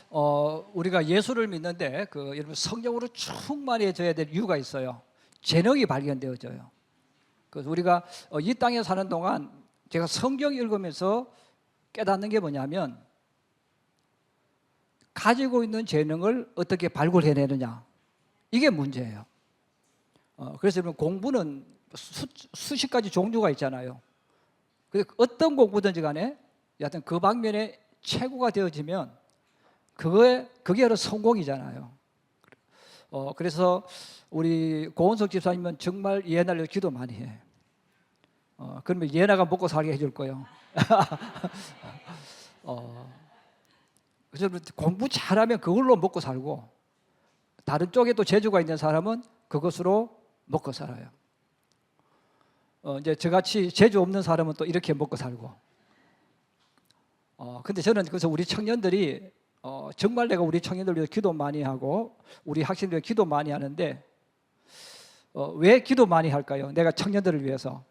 우리가 예수를 믿는데 여러분 성령으로 충만해져야 될 이유가 있어요. 재능이 발견되어져요. 그래서 우리가 이 땅에 사는 동안 제가 성경 읽으면서 깨닫는 게 뭐냐면 가지고 있는 재능을 어떻게 발굴해내느냐, 이게 문제예요. 그래서 여러분 공부는 수십 가지 종류가 있잖아요. 어떤 공부든지 간에 여하튼 그 방면에 최고가 되어지면 그게 바로 성공이잖아요. 그래서 우리 고은석 집사님은 정말 예나를 기도 많이 해. 그러면 예나가 먹고 살게 해줄 거예요. 그래서 공부 잘하면 그걸로 먹고 살고, 다른 쪽에 또 재주가 있는 사람은 그것으로 먹고 살아요. 이제 저같이 재주 없는 사람은 또 이렇게 먹고 살고. 근데 저는 그래서 우리 청년들이 정말 내가 우리 청년들 위해서 기도 많이 하고 우리 학생들 기도 많이 하는데 왜 기도 많이 할까요? 내가 청년들을 위해서.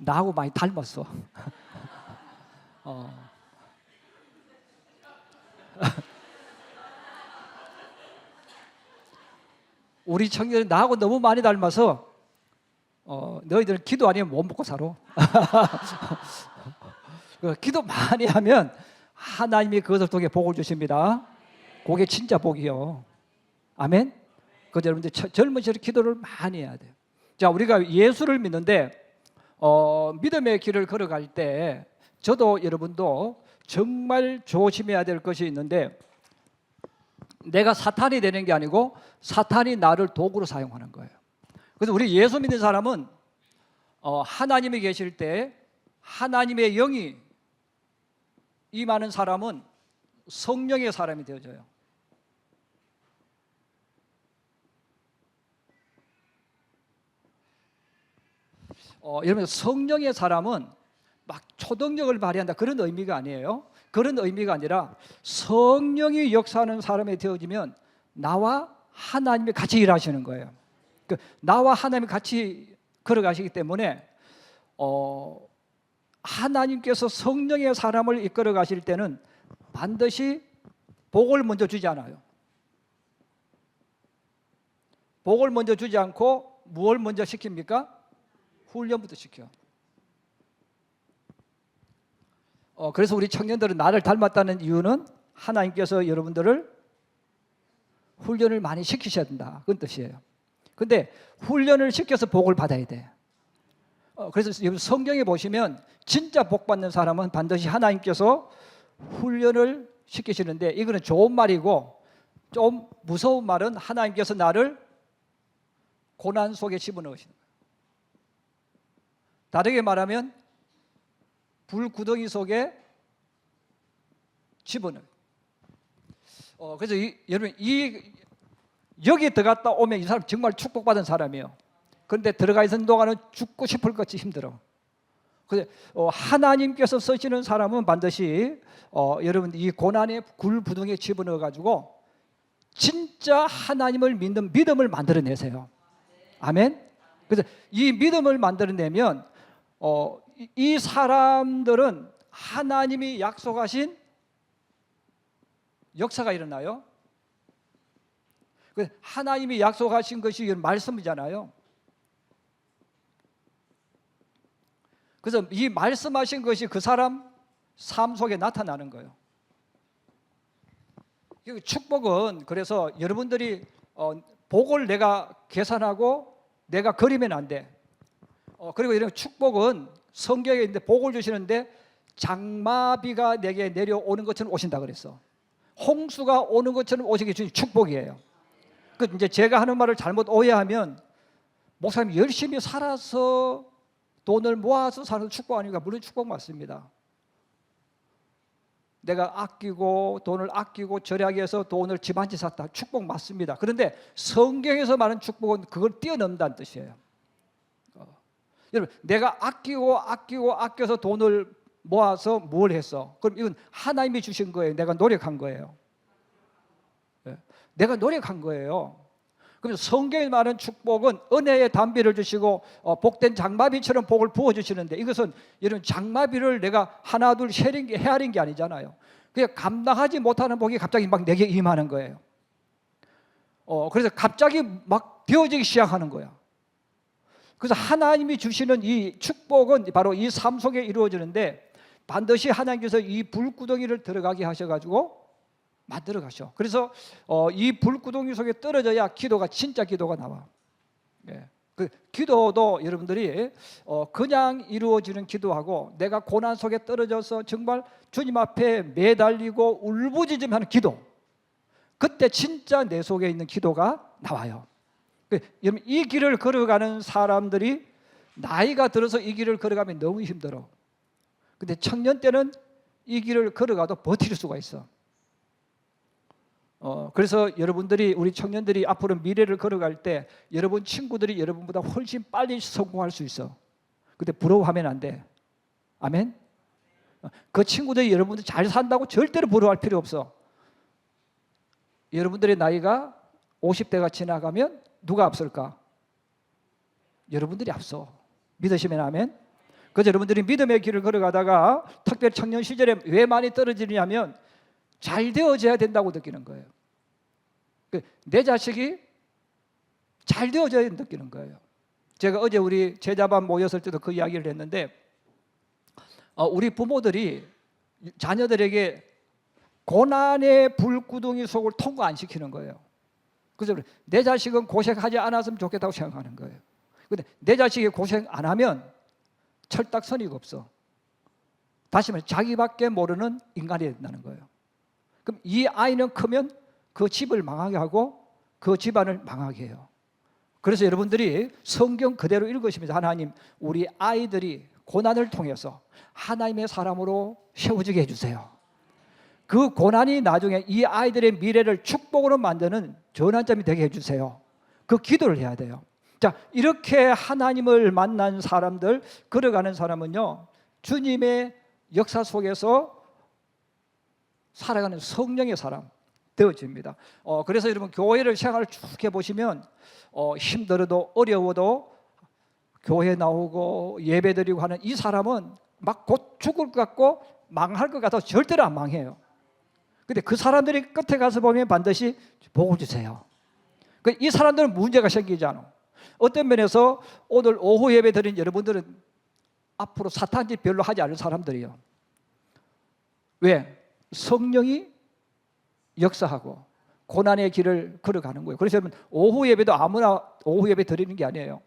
나하고 많이 닮았어. 우리 청년이 나하고 너무 많이 닮아서 너희들은 기도 아니면 못 먹고 살아. 기도 많이 하면 하나님이 그것을 통해 복을 주십니다. 그게 진짜 복이요. 아멘. 그래서 여러분들 젊은 시절에 기도를 많이 해야 돼요. 자, 우리가 예수를 믿는데 믿음의 길을 걸어갈 때 저도 여러분도 정말 조심해야 될 것이 있는데, 내가 사탄이 되는 게 아니고 사탄이 나를 도구로 사용하는 거예요. 그래서 우리 예수 믿는 사람은 하나님이 계실 때 하나님의 영이 임하는 사람은 성령의 사람이 되어져요. 여러분, 성령의 사람은 막 초동력을 발휘한다, 그런 의미가 아니에요. 그런 의미가 아니라 성령이 역사하는 사람이 되어지면 나와 하나님이 같이 일하시는 거예요. 나와 하나님이 같이 걸어가시기 때문에 하나님께서 성령의 사람을 이끌어 가실 때는 반드시 복을 먼저 주지 않아요. 복을 먼저 주지 않고 무엇을 먼저 시킵니까? 훈련부터 시켜. 그래서 우리 청년들은 나를 닮았다는 이유는 하나님께서 여러분들을 훈련을 많이 시키셔야 된다, 그런 뜻이에요. 근데 훈련을 시켜서 복을 받아야 돼. 그래서 성경에 보시면 진짜 복 받는 사람은 반드시 하나님께서 훈련을 시키시는데, 이거는 좋은 말이고 좀 무서운 말은 하나님께서 나를 고난 속에 집어넣으시는 거예요. 다르게 말하면 불구덩이 속에 집어넣어요. 그래서 여러분 여기 들어갔다 오면 이 사람 정말 축복받은 사람이에요. 그런데 들어가 있는 동안은 죽고 싶을 것이 힘들어. 그래서 하나님께서 쓰시는 사람은 반드시 여러분 이 고난의 굴부둥에 집어넣어 가지고 진짜 하나님을 믿는 믿음을 만들어내세요. 아멘. 그래서 이 믿음을 만들어내면 이 사람들은 하나님이 약속하신 역사가 일어나요. 하나님이 약속하신 것이 말씀이잖아요. 그래서 이 말씀하신 것이 그 사람 삶 속에 나타나는 거예요. 축복은 그래서 여러분들이 복을 내가 계산하고 내가 그리면 안 돼. 그리고 이런 축복은 성경에 있는데 복을 주시는데 장마비가 내게 내려오는 것처럼 오신다 그랬어. 홍수가 오는 것처럼 오시게 주신 축복이에요. 이제 제가 하는 말을 잘못 오해하면 목사님 열심히 살아서 돈을 모아서 사는 축복 아닙니까? 물론 축복 맞습니다. 내가 아끼고 돈을 아끼고 절약해 서 돈을 집 한 채 샀다, 축복 맞습니다. 그런데 성경에서 말하는 축복은 그걸 뛰어넘는다는 뜻이에요. 여러분, 내가 아껴서 돈을 모아서 뭘 했어? 그럼 이건 하나님이 주신 거예요? 내가 노력한 거예요? 내가 노력한 거예요. 그럼 성경에 말하는 축복은 은혜의 담비를 주시고 복된 장마비처럼 복을 부어주시는데, 이것은 이런 장마비를 내가 하나 둘 헤아린 게 아니잖아요. 그냥 감당하지 못하는 복이 갑자기 막 내게 임하는 거예요. 그래서 갑자기 막 되어지기 시작하는 거야. 그래서 하나님이 주시는 이 축복은 바로 이 삶 속에 이루어지는데 반드시 하나님께서 이 불구덩이를 들어가게 하셔가지고 만들어 가셔. 그래서 이 불구덩이 속에 떨어져야 기도가 진짜 기도가 나와. 예. 그 기도도 여러분들이 그냥 이루어지는 기도하고 내가 고난 속에 떨어져서 정말 주님 앞에 매달리고 울부짖으면 기도, 그때 진짜 내 속에 있는 기도가 나와요. 여러분, 이 길을 걸어가는 사람들이 나이가 들어서 이 길을 걸어가면 너무 힘들어. 근데 청년 때는 이 길을 걸어가도 버틸 수가 있어. 그래서 여러분들이, 우리 청년들이 앞으로 미래를 걸어갈 때 여러분 친구들이 여러분보다 훨씬 빨리 성공할 수 있어. 근데 부러워하면 안 돼. 아멘? 그 친구들이 여러분들 잘 산다고 절대로 부러워할 필요 없어. 여러분들의 나이가 50대가 지나가면 누가 앞설까? 여러분들이 앞서. 믿으시면 아멘? 그래서 여러분들이 믿음의 길을 걸어가다가 특별히 청년 시절에 왜 많이 떨어지냐면 잘 되어져야 된다고 느끼는 거예요. 내 자식이 잘 되어져야 느끼는 거예요. 제가 어제 우리 제자반 모였을 때도 그 이야기를 했는데 우리 부모들이 자녀들에게 고난의 불구덩이 속을 통과 안 시키는 거예요. 그래서 내 자식은 고생하지 않았으면 좋겠다고 생각하는 거예요. 근데 내 자식이 고생 안 하면 철딱서니가 없어. 다시 말해 자기밖에 모르는 인간이 된다는 거예요. 그럼 이 아이는 크면 그 집을 망하게 하고 그 집안을 망하게 해요. 그래서 여러분들이 성경 그대로 읽으시면서 하나님, 우리 아이들이 고난을 통해서 하나님의 사람으로 세워지게 해주세요. 그 고난이 나중에 이 아이들의 미래를 축복으로 만드는 전환점이 되게 해주세요. 그 기도를 해야 돼요. 자, 이렇게 하나님을 만난 사람들, 걸어가는 사람은요, 주님의 역사 속에서 살아가는 성령의 사람 되어집니다. 그래서 여러분 교회를 생활을 쭉 해보시면 힘들어도 어려워도 교회 나오고 예배드리고 하는 이 사람은 막 곧 죽을 것 같고 망할 것 같아서 절대로 안 망해요. 근데 그 사람들이 끝에 가서 보면 반드시 복을 주세요. 이 사람들은 문제가 생기지 않아. 어떤 면에서 오늘 오후 예배 드린 여러분들은 앞으로 사탄짓 별로 하지 않을 사람들이에요. 왜? 성령이 역사하고 고난의 길을 걸어가는 거예요. 그래서 여러분 오후 예배도 아무나 오후 예배 드리는 게 아니에요.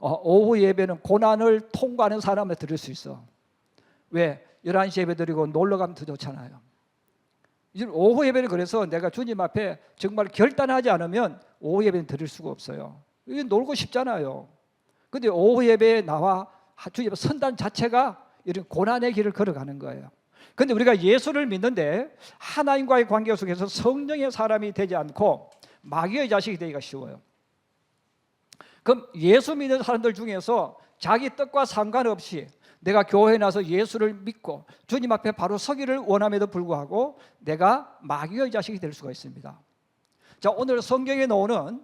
오후 예배는 고난을 통과하는 사람을 드릴 수 있어. 왜? 11시 예배 드리고 놀러 가면 더 좋잖아요. 이제 오후 예배는 그래서 내가 주님 앞에 정말 결단하지 않으면 오후 예배는 드릴 수가 없어요. 이게 놀고 싶잖아요. 근데 오후 예배에 나와 주님 앞에 선단 자체가 이런 고난의 길을 걸어가는 거예요. 근데 우리가 예수를 믿는데 하나님과의 관계 속에서 성령의 사람이 되지 않고 마귀의 자식이 되기가 쉬워요. 그럼 예수 믿는 사람들 중에서 자기 뜻과 상관없이 내가 교회에 나서 예수를 믿고 주님 앞에 바로 서기를 원함에도 불구하고 내가 마귀의 자식이 될 수가 있습니다. 자, 오늘 성경에 나오는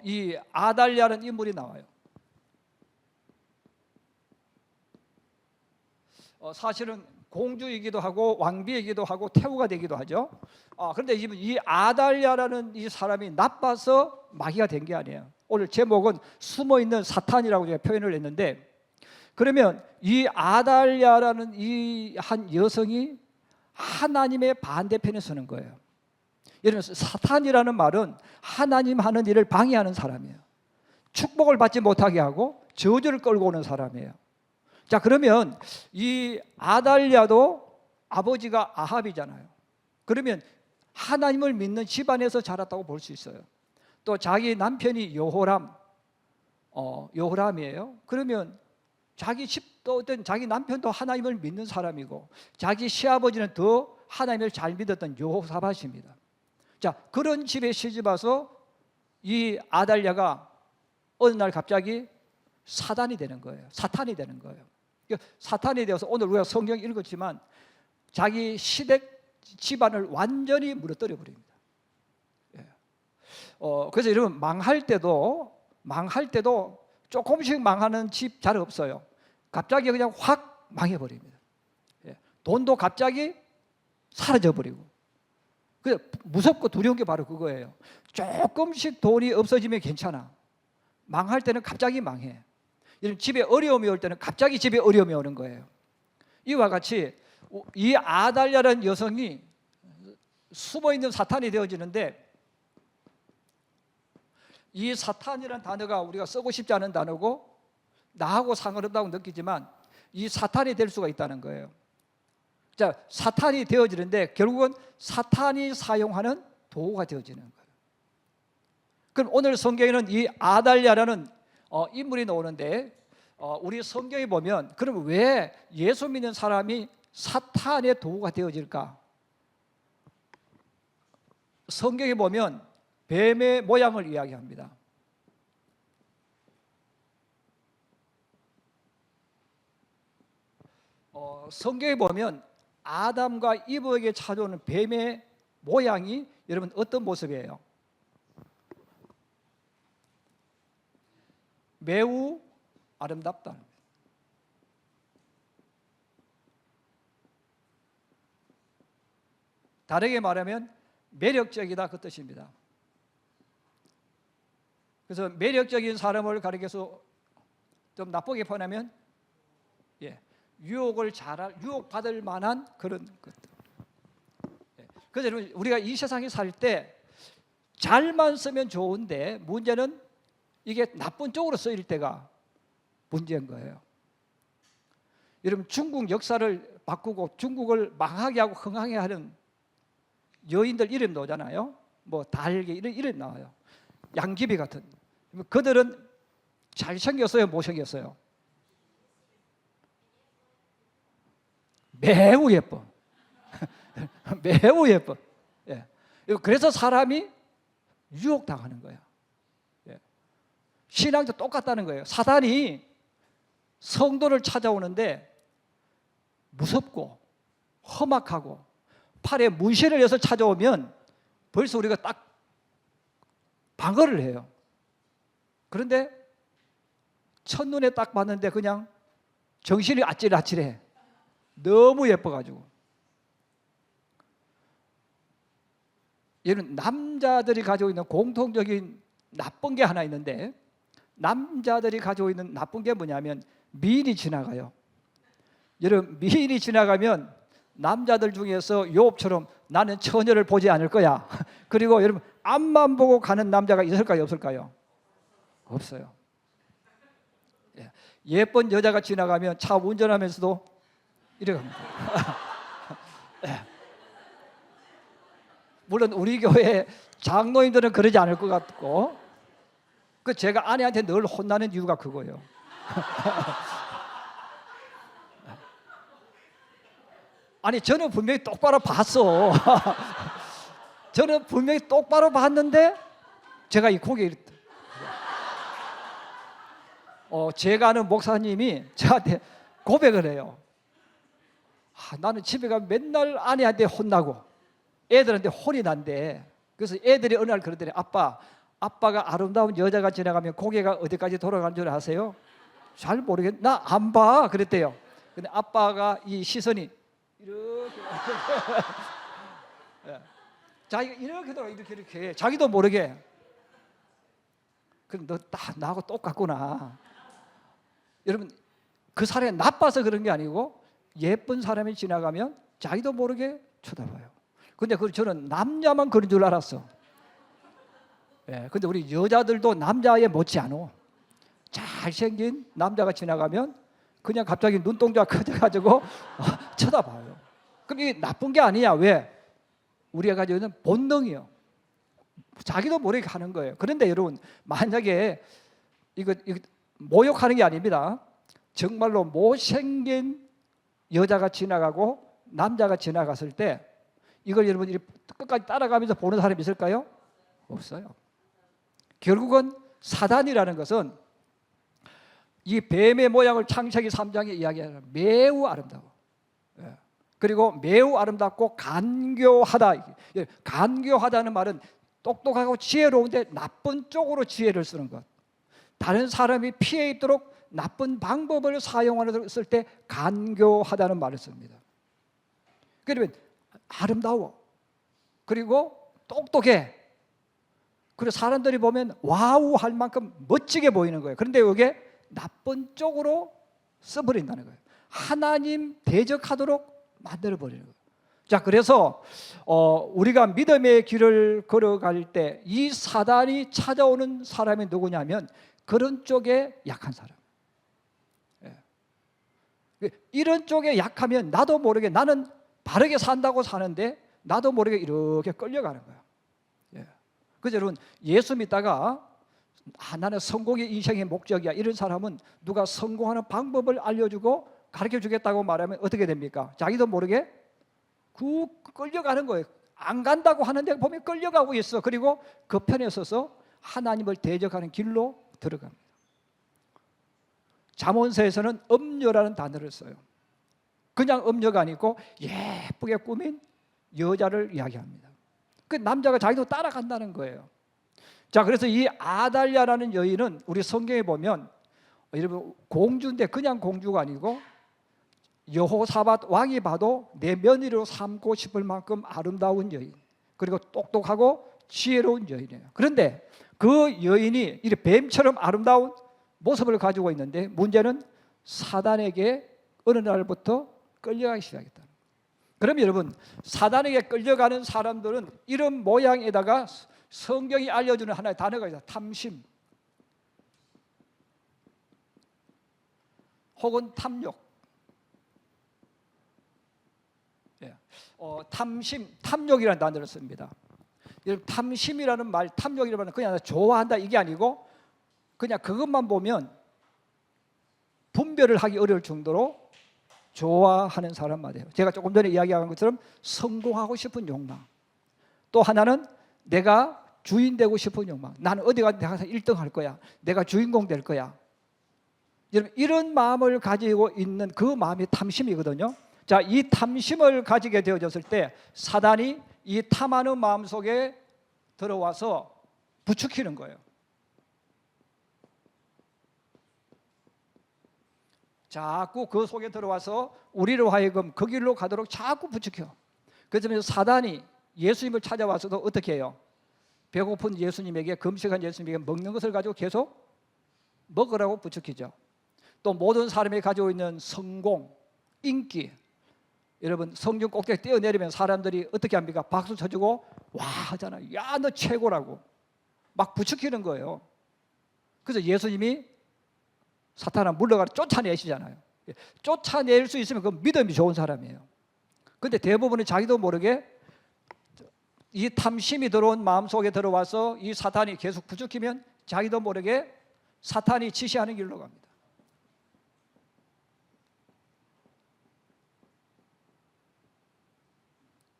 이 아달랴라는 인물이 나와요. 사실은 공주이기도 하고 왕비이기도 하고 태우가 되기도 하죠. 그런데 이 아달랴라는 이 사람이 나빠서 마귀가 된 게 아니에요. 오늘 제목은 숨어있는 사탄이라고 제가 표현을 했는데, 그러면 이 아달랴라는 이 한 여성이 하나님의 반대편에 서는 거예요. 예를 들어서 사탄이라는 말은 하나님 하는 일을 방해하는 사람이에요. 축복을 받지 못하게 하고 저주를 끌고 오는 사람이에요. 자, 그러면 이 아달랴도 아버지가 아합이잖아요. 그러면 하나님을 믿는 집안에서 자랐다고 볼 수 있어요. 또 자기 남편이 여호람이에요. 그러면 자기 집도 어떤 자기 남편도 하나님을 믿는 사람이고 자기 시아버지는 더 하나님을 잘 믿었던 여호사밧입니다. 자, 그런 집에 시집 와서 이 아달랴가 어느 날 갑자기 사단이 되는 거예요. 사탄이 되는 거예요. 사탄이 되어서 오늘 우리가 성경 읽었지만 자기 시댁 집안을 완전히 무너뜨려 버립니다. 그래서 여러분 망할 때도 조금씩 망하는 집 잘 없어요. 갑자기 그냥 확 망해버립니다. 돈도 갑자기 사라져버리고. 무섭고 두려운 게 바로 그거예요. 조금씩 돈이 없어지면 괜찮아. 망할 때는 갑자기 망해. 집에 어려움이 올 때는 갑자기 집에 어려움이 오는 거예요. 이와 같이 이 아달랴라는 여성이 숨어있는 사탄이 되어지는데, 이 사탄이라는 단어가 우리가 쓰고 싶지 않은 단어고 나하고 상관없다고 느끼지만 이 사탄이 될 수가 있다는 거예요. 자, 사탄이 되어지는데 결국은 사탄이 사용하는 도구가 되어지는 거예요. 그럼 오늘 성경에는 이 아달랴라는 인물이 나오는데, 우리 성경에 보면 그럼 왜 예수 믿는 사람이 사탄의 도구가 되어질까? 성경에 보면 뱀의 모양을 이야기합니다. 성경에 보면 아담과 이브에게 찾아오는 뱀의 모양이 여러분 어떤 모습이에요? 매우 아름답다. 다르게 말하면 매력적이다, 그 뜻입니다. 그래서 매력적인 사람을 가리켜서 좀 나쁘게 표현하면 유혹받을 만한 그런 것들. 그래서 여러분, 우리가 이 세상에 살 때 잘만 쓰면 좋은데 문제는 이게 나쁜 쪽으로 쓰일 때가 문제인 거예요. 여러분, 중국 역사를 바꾸고 중국을 망하게 하고 흥하게 하는 여인들 이름 나오잖아요. 뭐 달개 이런 이름 나와요. 양귀비 같은. 그들은 잘생겼어요, 못생겼어요? 매우 예뻐. 매우 예뻐. 그래서 사람이 유혹당하는 거야. 신앙도 똑같다는 거예요. 사단이 성도를 찾아오는데 무섭고 험악하고 팔에 문신을 해서 찾아오면 벌써 우리가 딱 방어를 해요. 그런데 첫눈에 딱 봤는데 그냥 정신이 아찔아찔해. 너무 예뻐가지고. 얘는 남자들이 가지고 있는 공통적인 나쁜 게 하나 있는데, 남자들이 가지고 있는 나쁜 게 뭐냐면 미인이 지나가요. 여러분, 미인이 지나가면 남자들 중에서 욥처럼 나는 처녀를 보지 않을 거야. 그리고 여러분, 앞만 보고 가는 남자가 있을까요, 없을까요? 없어요. 예쁜 여자가 지나가면 차 운전하면서도 이래 갑니다. 물론 우리 교회 장로님들은 그러지 않을 것 같고, 제가 아내한테 늘 혼나는 이유가 그거예요. 아니, 저는 분명히 똑바로 봤어. 저는 분명히 똑바로 봤는데 제가 이 고개 제가 아는 목사님이 저한테 고백을 해요. 나는 집에 가면 맨날 아내한테 혼나고 애들한테 혼이 난대. 그래서 애들이 어느 날 그러더래. 아빠가 아름다운 여자가 지나가면 고개가 어디까지 돌아가는 줄 아세요? 잘 모르겠. 나 안 봐. 그랬대요. 근데 아빠가 이 시선이 이렇게 자기가 이렇게 돌아, 이렇게 자기도 모르게. 그럼 너 딱 나하고 똑같구나. 여러분, 그 사람이 나빠서 그런 게 아니고 예쁜 사람이 지나가면 자기도 모르게 쳐다봐요. 근데 저는 남자만 그런 줄 알았어. 근데 우리 여자들도 남자에 못지않아. 잘생긴 남자가 지나가면 그냥 갑자기 눈동자가 커져가지고 쳐다봐요. 그럼 이게 나쁜 게 아니야. 왜? 우리가 가지고 있는 본능이요. 자기도 모르게 하는 거예요. 그런데 여러분, 만약에 이거 모욕하는 게 아닙니다. 정말로 못생긴 여자가 지나가고 남자가 지나갔을 때 이걸 여러분들이 끝까지 따라가면서 보는 사람이 있을까요? 없어요. 결국은 사단이라는 것은 이 뱀의 모양을 창세기 3장에 이야기하는 매우 아름다워. 그리고 매우 아름답고 간교하다. 간교하다는 말은 똑똑하고 지혜로운데 나쁜 쪽으로 지혜를 쓰는 것. 다른 사람이 피해 있도록 나쁜 방법을 사용하는 때 간교하다는 말을 씁니다. 그러면 아름다워. 그리고 똑똑해. 그리고 사람들이 보면 와우 할 만큼 멋지게 보이는 거예요. 그런데 이게 나쁜 쪽으로 써버린다는 거예요. 하나님 대적하도록 만들어버리는 거예요. 자, 그래서 우리가 믿음의 길을 걸어갈 때 이 사단이 찾아오는 사람이 누구냐면 그런 쪽에 약한 사람. 예. 이런 쪽에 약하면 나도 모르게 나는 바르게 산다고 사는데 나도 모르게 이렇게 끌려가는 거예요. 예. 그래서 여러분 예수 믿다가 나는 성공이 인생의 목적이야 이런 사람은 누가 성공하는 방법을 알려주고 가르쳐주겠다고 말하면 어떻게 됩니까? 자기도 모르게 끌려가는 거예요. 안 간다고 하는데 보면 끌려가고 있어. 그리고 그 편에 서서 하나님을 대적하는 길로 들어갑니다. 잠언서에서는 음녀라는 단어를 써요. 그냥 음녀가 아니고 예쁘게 꾸민 여자를 이야기합니다. 그 남자가 자기도 따라간다는 거예요. 자, 그래서 이 아달랴라는 여인은 우리 성경에 보면 여러분 공주인데 그냥 공주가 아니고 여호사밧 왕이 봐도 내 며느리로 삼고 싶을 만큼 아름다운 여인, 그리고 똑똑하고 지혜로운 여인이에요. 그런데 그 여인이 이 뱀처럼 아름다운 모습을 가지고 있는데 문제는 사단에게 어느 날부터 끌려가기 시작했다. 그럼 여러분 사단에게 끌려가는 사람들은 이런 모양에다가 성경이 알려주는 하나의 단어가 있어요. 탐심 혹은 탐욕. 탐욕이라는 단어를 씁니다. 탐심이라는 말, 탐욕이라는 말은 그냥 좋아한다 이게 아니고 그냥 그것만 보면 분별을 하기 어려울 정도로 좋아하는 사람 말이에요. 제가 조금 전에 이야기한 것처럼 성공하고 싶은 욕망. 또 하나는 내가 주인 되고 싶은 욕망. 나는 어디 가든 항상 1등 할 거야. 내가 주인공 될 거야. 여러분 이런 마음을 가지고 있는 그 마음이 탐심이거든요. 자, 이 탐심을 가지게 되어졌을 때 사단이 이 탐하는 마음 속에 들어와서 부추기는 거예요. 자꾸 그 속에 들어와서 우리로 하여금 그 길로 가도록 자꾸 부추겨. 그래서 사단이 예수님을 찾아와서도 어떻게 해요? 배고픈 예수님에게, 금식한 예수님에게 먹는 것을 가지고 계속 먹으라고 부추기죠. 또 모든 사람이 가지고 있는 성공, 인기, 여러분 성중 꼭대기 뛰어내리면 사람들이 어떻게 합니까? 박수 쳐주고 와 하잖아요. 야, 너 최고라고 막 부추기는 거예요. 그래서 예수님이 사탄아 물러가라 쫓아내시잖아요. 쫓아낼 수 있으면 그 믿음이 좋은 사람이에요. 근데 대부분은 자기도 모르게 이 탐심이 들어온 마음속에 들어와서 이 사탄이 계속 부추기면 자기도 모르게 사탄이 지시하는 길로 갑니다.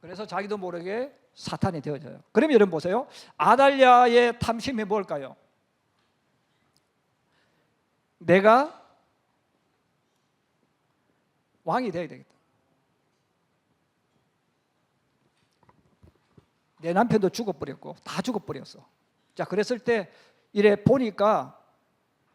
그래서 자기도 모르게 사탄이 되어져요. 그러면 여러분 보세요. 아달랴의 탐심이 뭘까요? 내가 왕이 되어야 되겠다. 내 남편도 죽어버렸고 다 죽어버렸어. 자, 그랬을 때 이래 보니까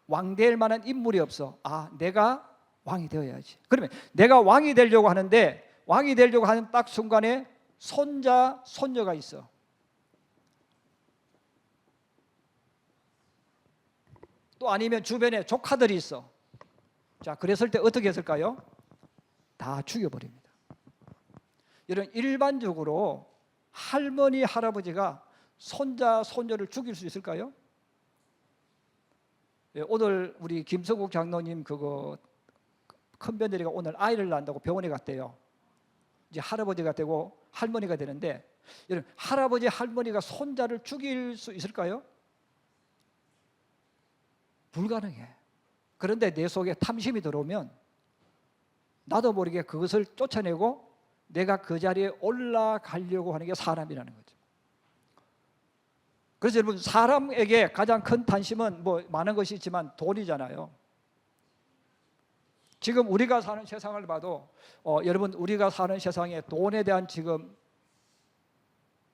왕 될 만한 인물이 없어. 아, 내가 왕이 되어야지. 그러면 내가 왕이 되려고 하는데 왕이 되려고 하는 딱 순간에 손자, 손녀가 있어. 또 아니면 주변에 조카들이 있어. 자, 그랬을 때 어떻게 했을까요? 다 죽여버립니다. 이런 일반적으로 할머니, 할아버지가 손자, 손녀를 죽일 수 있을까요? 오늘 우리 김성국 장로님 그거 큰 며느리가 오늘 아이를 낳는다고 병원에 갔대요. 이제 할아버지가 되고 할머니가 되는데 여러분 할아버지, 할머니가 손자를 죽일 수 있을까요? 불가능해. 그런데 내 속에 탐심이 들어오면 나도 모르게 그것을 쫓아내고 내가 그 자리에 올라가려고 하는 게 사람이라는 거죠. 그래서 여러분 사람에게 가장 큰 탐심은 뭐 많은 것이 있지만 돈이잖아요. 지금 우리가 사는 세상을 봐도 여러분 우리가 사는 세상에 돈에 대한 지금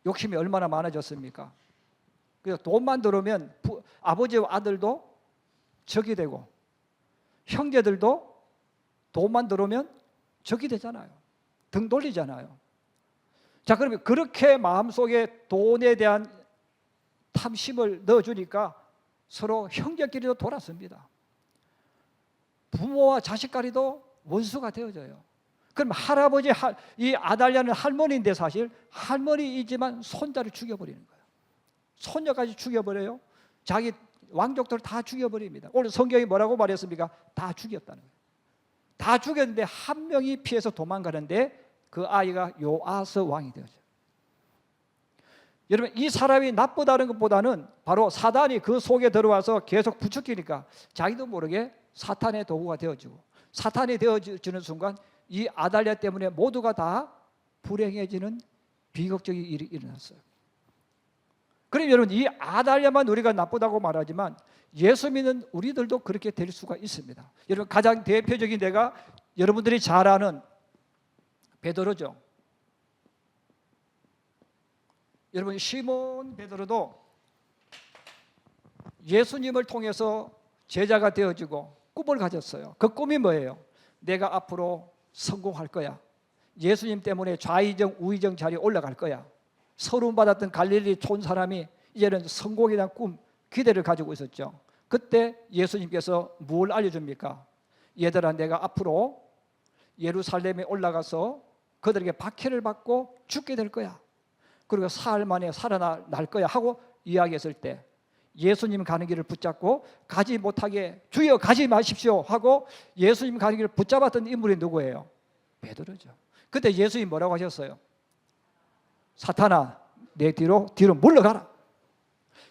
욕심이 얼마나 많아졌습니까? 그래서 돈만 들어오면 아버지와 아들도 적이 되고 형제들도 돈만 들어오면 적이 되잖아요. 등 돌리잖아요. 자, 그러면 그렇게 마음속에 돈에 대한 탐심을 넣어주니까 서로 형제끼리도 돌았습니다. 부모와 자식간에도 원수가 되어져요. 그럼 할아버지, 이 아달랴는 할머니인데 사실 할머니이지만 손자를 죽여버리는 거예요. 손녀까지 죽여버려요. 자기 왕족들을 다 죽여버립니다. 오늘 성경이 뭐라고 말했습니까? 다 죽였다는 거예요. 다 죽였는데 한 명이 피해서 도망가는데 그 아이가 요아스 왕이 되었죠. 여러분, 이 사람이 나쁘다는 것보다는 바로 사단이 그 속에 들어와서 계속 부추기니까 자기도 모르게 사탄의 도구가 되어지고, 사탄이 되어지는 순간 이 아달랴 때문에 모두가 다 불행해지는 비극적인 일이 일어났어요. 그럼 여러분, 이 아달랴만 우리가 나쁘다고 말하지만 예수 믿는 우리들도 그렇게 될 수가 있습니다. 여러분, 가장 대표적인 내가 여러분들이 잘 아는 베드로죠. 여러분, 시몬 베드로도 예수님을 통해서 제자가 되어지고 꿈을 가졌어요. 그 꿈이 뭐예요? 내가 앞으로 성공할 거야. 예수님 때문에 좌의정 우의정 자리에 올라갈 거야. 서름받았던 갈릴리 촌 사람이 이제는 성공에 대한 꿈, 기대를 가지고 있었죠. 그때 예수님께서 뭘 알려줍니까? 얘들아, 내가 앞으로 예루살렘에 올라가서 그들에게 박해를 받고 죽게 될 거야. 그리고 사흘 만에 살아날 거야 하고 이야기했을 때 예수님 가는 길을 붙잡고 가지 못하게 주여 가지 마십시오 하고 예수님 가는 길을 붙잡았던 인물이 누구예요? 베드로죠. 그때 예수님 뭐라고 하셨어요? 사탄아, 내 뒤로 물러가라.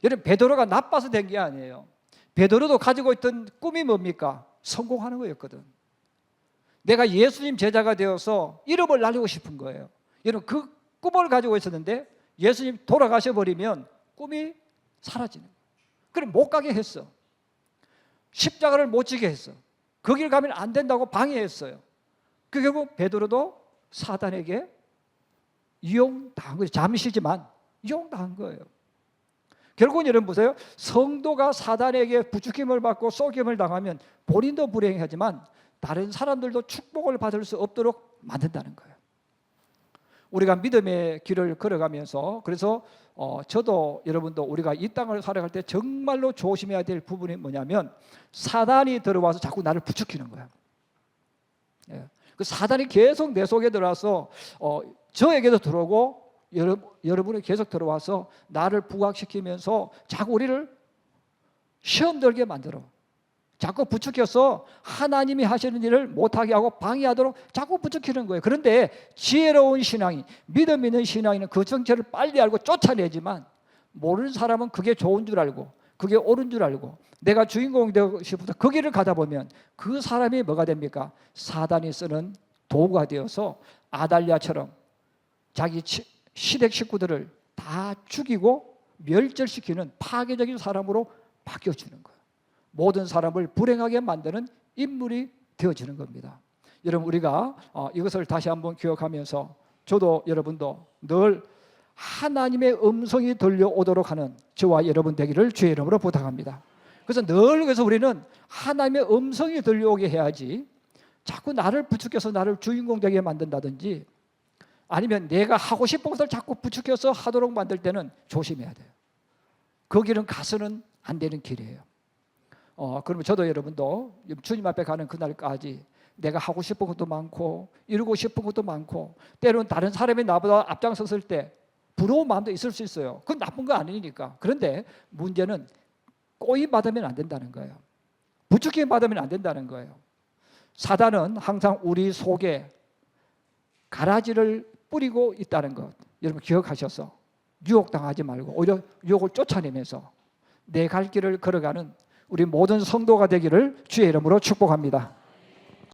여러분, 베드로가 나빠서 된 게 아니에요. 베드로도 가지고 있던 꿈이 뭡니까? 성공하는 거였거든. 내가 예수님 제자가 되어서 이름을 날리고 싶은 거예요. 여러분, 그 꿈을 가지고 있었는데 예수님 돌아가셔 버리면 꿈이 사라지는 거예요. 그럼 못 가게 했어. 십자가를 못 지게 했어. 거길 가면 안 된다고 방해했어요. 그 결국 베드로도 사단에게 이용당한 거예요. 잠시지만 이용당한 거예요. 결국은 여러분 보세요. 성도가 사단에게 부추김을 받고 속임을 당하면 본인도 불행하지만 다른 사람들도 축복을 받을 수 없도록 만든다는 거예요. 우리가 믿음의 길을 걸어가면서, 그래서 저도 여러분도 우리가 이 땅을 살아갈 때 정말로 조심해야 될 부분이 뭐냐면 사단이 들어와서 자꾸 나를 부추기는 거예요. 그 사단이 계속 내 속에 들어와서 저에게도 들어오고 여러분이 계속 들어와서 나를 부각시키면서 자꾸 우리를 시험 들게 만들어. 자꾸 부추겨서 하나님이 하시는 일을 못하게 하고 방해하도록 자꾸 부추기는 거예요. 그런데 지혜로운 신앙이, 믿음 있는 신앙인은 그 정체를 빨리 알고 쫓아내지만 모르는 사람은 그게 좋은 줄 알고 그게 옳은 줄 알고 내가 주인공이 되고 싶어서 그 길을 가다 보면 그 사람이 뭐가 됩니까? 사단이 쓰는 도구가 되어서 아달랴처럼 자기 시댁 식구들을 다 죽이고 멸절시키는 파괴적인 사람으로 바뀌어지는 거예요. 모든 사람을 불행하게 만드는 인물이 되어지는 겁니다. 여러분, 우리가 이것을 다시 한번 기억하면서 저도 여러분도 늘 하나님의 음성이 들려오도록 하는 저와 여러분 되기를 주의 이름으로 부탁합니다. 그래서 우리는 하나님의 음성이 들려오게 해야지 자꾸 나를 부추겨서 나를 주인공 되게 만든다든지 아니면 내가 하고 싶은 것을 자꾸 부추겨서 하도록 만들 때는 조심해야 돼요. 그 길은 가서는 안 되는 길이에요. 그러면 저도 여러분도 주님 앞에 가는 그날까지 내가 하고 싶은 것도 많고 이루고 싶은 것도 많고 때로는 다른 사람이 나보다 앞장섰을 때 부러운 마음도 있을 수 있어요. 그건 나쁜 거 아니니까. 그런데 문제는 꼬임 받으면 안 된다는 거예요. 부추김 받으면 안 된다는 거예요. 사단은 항상 우리 속에 가라지를 뿌리고 있다는 것 여러분 기억하셔서 유혹당하지 말고 오히려 유혹을 쫓아내면서 내 갈 길을 걸어가는 우리 모든 성도가 되기를 주의 이름으로 축복합니다.